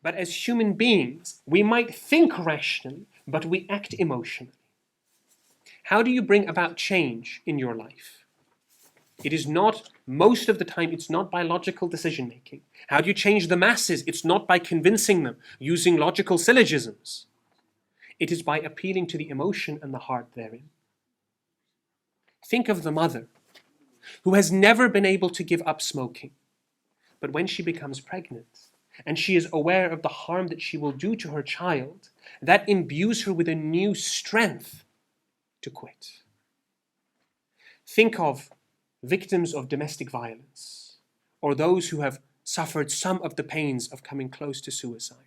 But as human beings, we might think rationally, but we act emotionally. How do you bring about change in your life? It is not, most of the time, it's not by logical decision making. How do you change the masses? It's not by convincing them using logical syllogisms. It is by appealing to the emotion and the heart therein. Think of the mother who has never been able to give up smoking, but when she becomes pregnant and she is aware of the harm that she will do to her child, that imbues her with a new strength to quit. Think of victims of domestic violence, or those who have suffered some of the pains of coming close to suicide,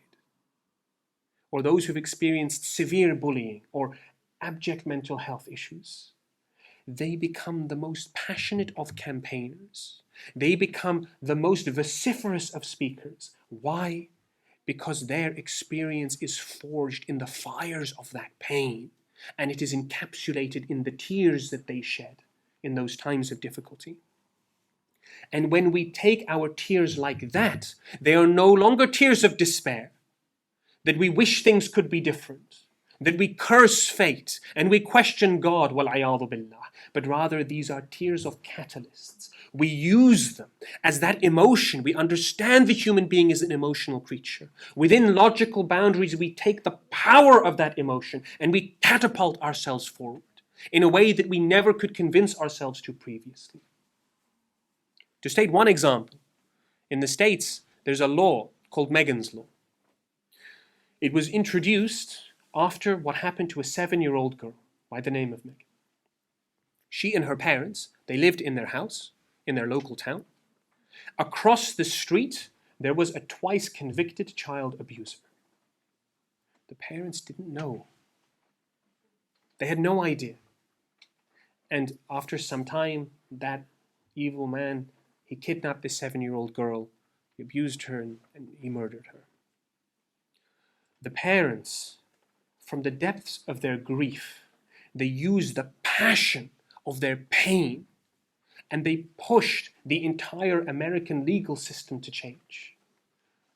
or those who've experienced severe bullying or abject mental health issues. They become the most passionate of campaigners. They become the most vociferous of speakers. Why? Because their experience is forged in the fires of that pain, and it is encapsulated in the tears that they shed in those times of difficulty. And when we take our tears like that, they are no longer tears of despair, that we wish things could be different, that we curse fate and we question God, wal-'iyadhu billah, but rather these are tears of catalysts. We use them as that emotion. We understand the human being is an emotional creature. Within logical boundaries, we take the power of that emotion and we catapult ourselves forward in a way that we never could convince ourselves to previously. To state one example, in the States, there's a law called Megan's Law. It was introduced after what happened to a 7-year-old girl by the name of Megan. She and her parents, they lived in their house, in their local town. Across the street, there was a twice convicted child abuser. The parents didn't know. They had no idea. And after some time, that evil man, he kidnapped this 7-year-old girl, he abused her, and he murdered her. The parents, from the depths of their grief, they used the passion of their pain, and they pushed the entire American legal system to change.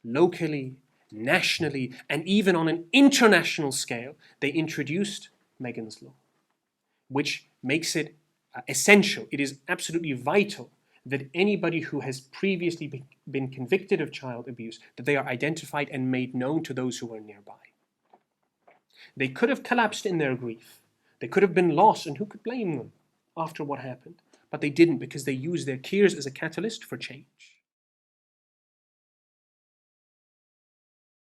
Locally, nationally, and even on an international scale, they introduced Megan's Law, which makes it essential. It is absolutely vital that anybody who has previously been convicted of child abuse, that they are identified and made known to those who are nearby. They could have collapsed in their grief. They could have been lost, and who could blame them after what happened? But they didn't, because they used their tears as a catalyst for change.